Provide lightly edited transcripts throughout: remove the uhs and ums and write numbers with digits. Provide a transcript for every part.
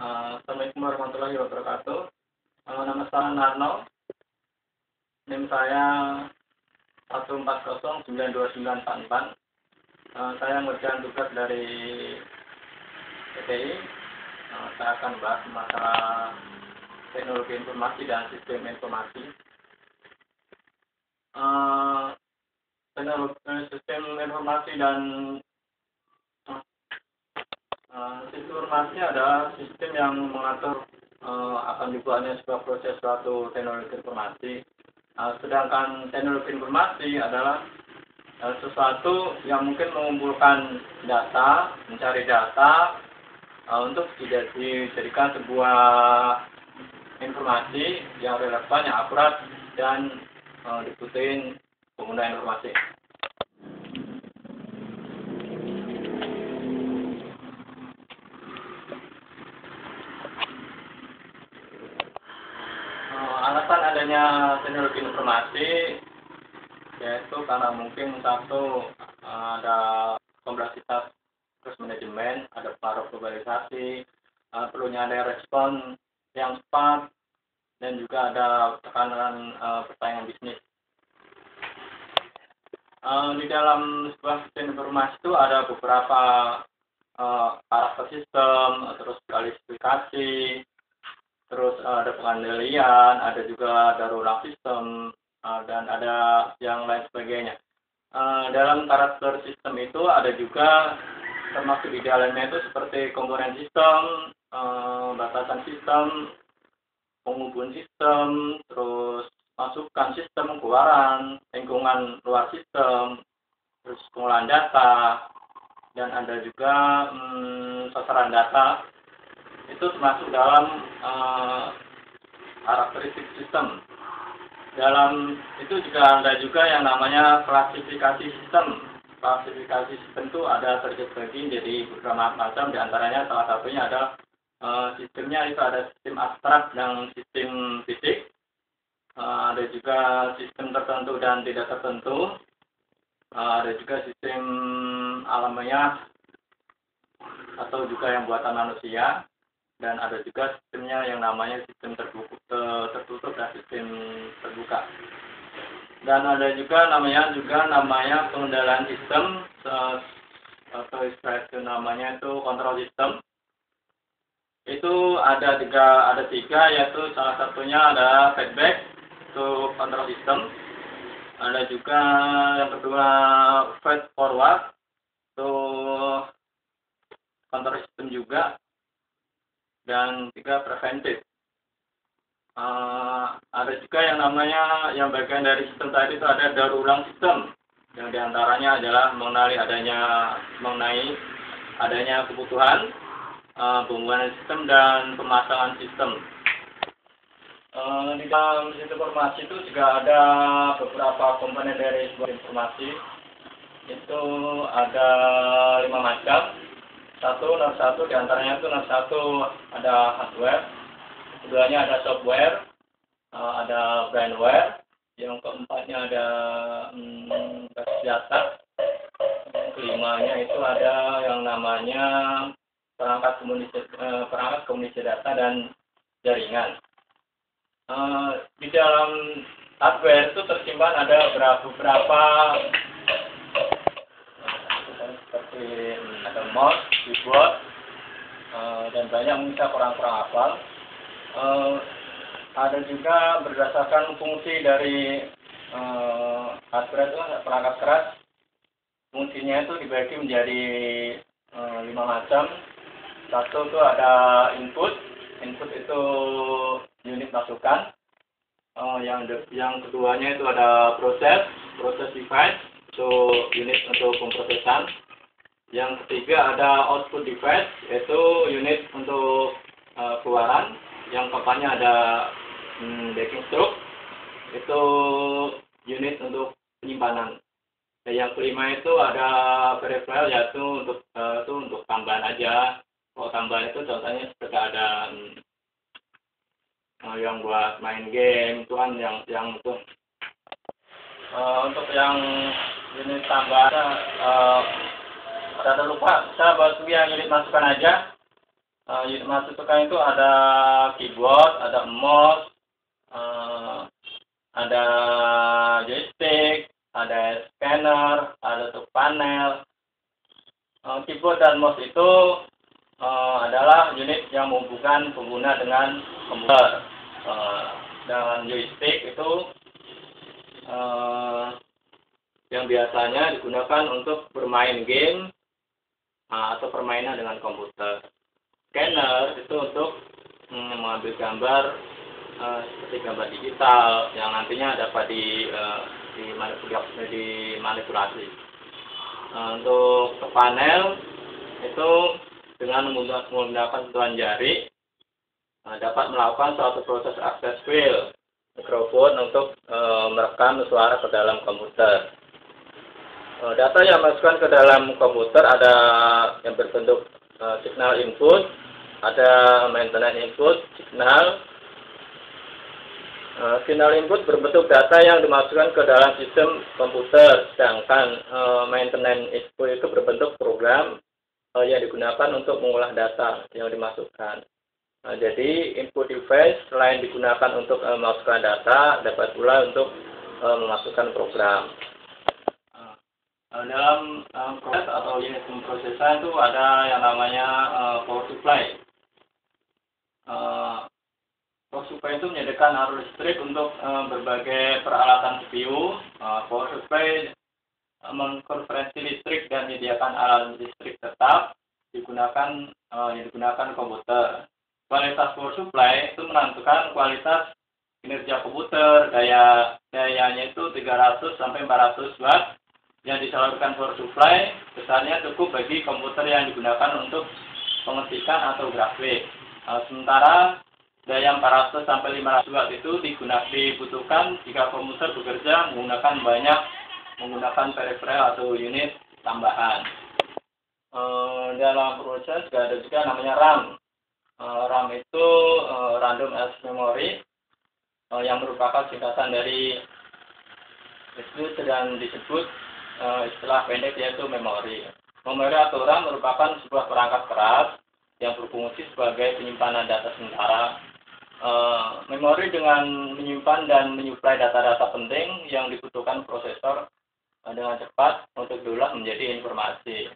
Assalamualaikum warahmatullahi wabarakatuh. Nama saya Narno, NIM saya 1409294. Saya mengerjakan tugas dari PTI. Saya akan bahas masalah teknologi informasi dan sistem informasi. Sistem informasi dan sistem informasi adalah sistem yang mengatur akan dibuatnya sebuah proses suatu teknologi informasi. Sedangkan teknologi informasi adalah sesuatu yang mungkin mengumpulkan data, mencari data untuk dijadikan sebuah informasi yang relevan, yang akurat, dan dibutuhin pengguna informasi. Alasan adanya teknologi informasi yaitu karena mungkin satu ada kompleksitas terus manajemen, ada pengaruh globalisasi, perlunya ada respon yang cepat, dan juga ada tekanan persaingan bisnis. Di dalam sebuah sistem informasi itu ada beberapa karakter sistem, terus kualifikasi, terus ada pengendalian, ada juga daur ulang sistem, dan ada yang lain sebagainya. Dalam karakter sistem itu ada juga termasuk di dalamnya itu seperti komponen sistem, batasan sistem, penghubung sistem, terus masukan sistem, keluaran, lingkungan luar sistem, terus pengolahan data, dan ada juga sasaran data. Itu termasuk dalam karakteristik sistem. Dalam itu juga ada juga yang namanya klasifikasi sistem. Klasifikasi sistem itu ada terbagi jadi beberapa macam, diantaranya salah satunya ada sistemnya itu ada sistem abstrak dan sistem fisik. Ada juga sistem tertentu dan tidak tertentu. Ada juga sistem alamiah atau juga yang buatan manusia. Dan ada juga sistemnya yang namanya sistem tertutup dan sistem terbuka. Dan ada juga namanya pengendalian sistem atau istilah itu namanya itu kontrol sistem. Itu ada tiga yaitu salah satunya ada feedback itu kontrol sistem. Ada juga yang kedua feed forward itu kontrol sistem juga. Dan tiga preventif. Ada juga yang namanya yang bagian dari sistem tadi itu ada daur ulang sistem, yang diantaranya adalah mengenai adanya kebutuhan, pembuatan sistem dan pemasangan sistem. Di dalam sistem informasi itu juga ada beberapa komponen dari sebuah informasi. Itu ada 5 macam. Nomor satu diantaranya itu nomor satu ada hardware, keduanya ada software, ada brainware, yang keempatnya ada basis data, kelimanya itu ada yang namanya perangkat komunikasi data dan jaringan. Di dalam hardware itu tersimpan ada beberapa seperti ada mouse, keyboard, dan banyak mungkin saya kurang-kurang hafal. Ada juga berdasarkan fungsi dari hardware itu perangkat keras. Fungsinya itu dibagi menjadi 5 macam. Satu itu ada input itu unit masukan. Yang keduanya itu ada proses device itu unit untuk pemrosesan. Yang ketiga ada output device, yaitu unit untuk keluaran. Yang keempatnya ada backing stroke, itu unit untuk penyimpanan. Dan yang kelima itu ada peripheral, yaitu untuk tambahan aja. Kalau tambahan itu contohnya seperti ada yang buat main game, itu kan yang itu. Untuk yang unit tambahan Rada lupa, saya bahas yang unit masukan aja. Unit masukan itu ada keyboard, ada mouse, ada joystick, ada scanner, ada sub panel. Keyboard dan mouse itu adalah unit yang menghubungkan pengguna dengan komputer. Dan joystick itu yang biasanya digunakan untuk bermain game atau permainan dengan komputer. Scanner itu untuk mengambil gambar seperti gambar digital yang nantinya dapat dimanipulasi. Untuk ke panel itu dengan menggunakan sentuhan jari dapat melakukan suatu proses akses file mikrofon untuk merekam suara ke dalam komputer. Data yang masukkan ke dalam komputer ada yang berbentuk signal input, ada maintenance input, signal. Signal input berbentuk data yang dimasukkan ke dalam sistem komputer, sedangkan maintenance input itu berbentuk program yang digunakan untuk mengolah data yang dimasukkan. Jadi input device selain digunakan untuk memasukkan data, dapat pula untuk memasukkan program. Dalam proses atau unit pemrosesan itu ada yang namanya power supply. Power supply itu menyediakan arus listrik untuk berbagai peralatan CPU. Power supply mengkonversi listrik dan menyediakan alat listrik tetap yang digunakan komputer. Kualitas power supply itu menentukan kualitas kinerja komputer. Dayanya itu 300 sampai 400 watt. Yang disalurkan power supply besarnya cukup bagi komputer yang digunakan untuk pengetikan atau grafik. Sementara daya 400 sampai 500 watt itu dibutuhkan jika komputer bekerja menggunakan peripheral atau unit tambahan. Dalam proses juga ada juga namanya RAM. RAM itu random access memory yang merupakan singkatan dari itu sedang disebut istilah pendek yaitu memori. Memori atau RAM merupakan sebuah perangkat keras yang berfungsi sebagai penyimpanan data sementara. Memori dengan menyimpan dan menyuplai data-data penting yang dibutuhkan prosesor dengan cepat untuk diolah menjadi informasi.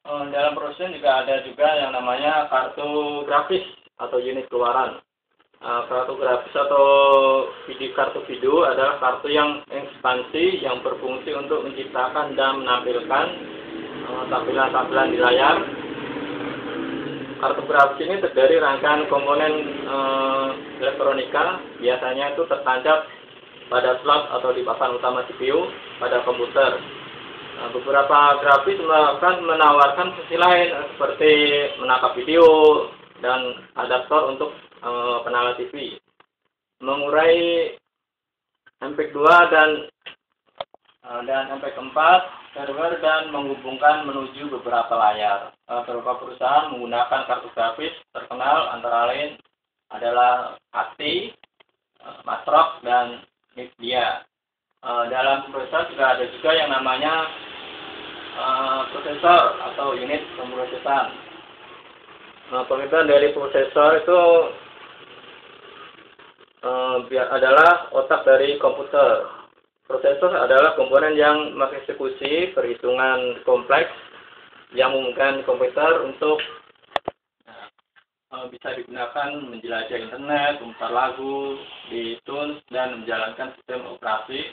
Dalam proses juga ada juga yang namanya kartu grafis atau unit keluaran. Kartu grafis atau kartu video adalah kartu yang ekspansi yang berfungsi untuk menciptakan dan menampilkan tampilan-tampilan di layar. Kartu grafis ini terdiri rangkaian komponen elektronika, biasanya itu tertancap pada slot atau di papan utama CPU pada komputer. Beberapa grafis menawarkan sisi lain seperti menangkap video dan adaptor untuk penalar TV, mengurai MP2 dan MP4 server dan menghubungkan menuju beberapa layar. Beberapa perusahaan menggunakan kartu grafis terkenal antara lain adalah ATI, Matrox, dan Nvidia. Dalam prosesor juga ada juga yang namanya prosesor atau unit pemrosesan. Pengertian dari prosesor itu adalah otak dari komputer. Prosesor adalah komponen yang mengeksekusi perhitungan kompleks yang memungkinkan komputer untuk bisa digunakan menjelajah internet, memutar lagu di iTunes, dan menjalankan sistem operasi.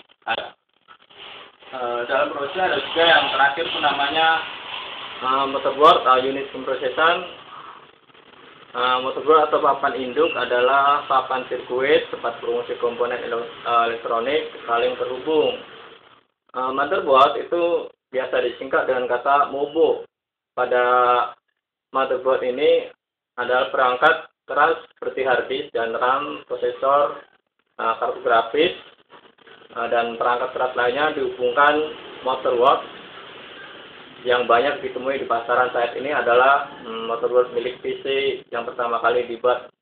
Dalam proses ada juga yang terakhir itu namanya motherboard atau unit pemrosesan. Motherboard atau papan induk adalah papan sirkuit tempat fungsi komponen elektronik saling terhubung. Motherboard itu biasa disingkat dengan kata MOBO. Pada motherboard ini adalah perangkat keras seperti hard disk dan RAM, prosesor, kartu grafis, dan perangkat keras lainnya dihubungkan motherboard. Yang banyak ditemui di pasaran saat ini adalah motherboard milik PC yang pertama kali dibuat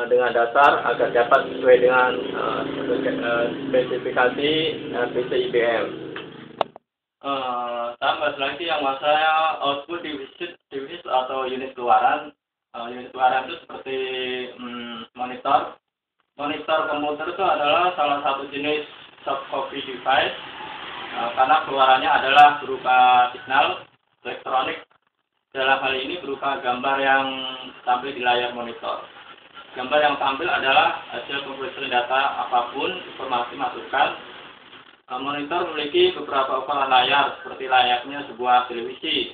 dengan dasar agar dapat sesuai dengan spesifikasi PC IBM. Tambah lagi yang masalah output device atau unit keluaran. Unit keluaran itu seperti monitor. Monitor komputer itu adalah salah satu jenis soft copy device karena keluarannya adalah berupa signal elektronik. Dalam hal ini berupa gambar yang tampil di layar monitor. Gambar yang tampil adalah hasil pemrosesan data apapun, informasi masukan. Monitor memiliki beberapa ukuran layar seperti layaknya sebuah televisi.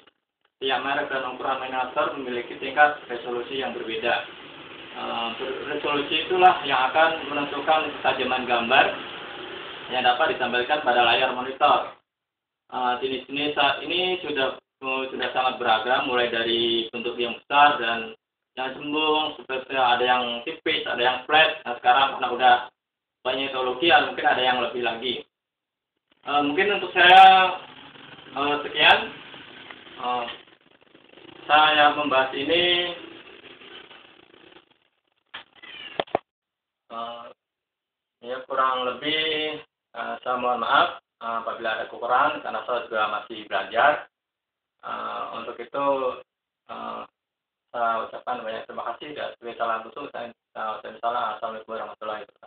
Tiap merek dan ukuran monitor memiliki tingkat resolusi yang berbeda. Resolusi itulah yang akan menentukan ketajaman gambar yang dapat ditampilkan pada layar monitor. Jenis-jenis saat ini sudah sangat beragam, mulai dari bentuk yang besar dan yang cembung, seperti ada yang tipis, ada yang flat. Nah, sekarang karena udah banyak teknologi, mungkin ada yang lebih lagi. Mungkin untuk saya sekian. Saya membahas ini ya kurang lebih saya mohon maaf apabila ada kekurangan karena saya juga masih belajar. Untuk itu saya ucapkan banyak terima kasih dan sebagai salam khusus saya Assalamualaikum warahmatullahi wabarakatuh.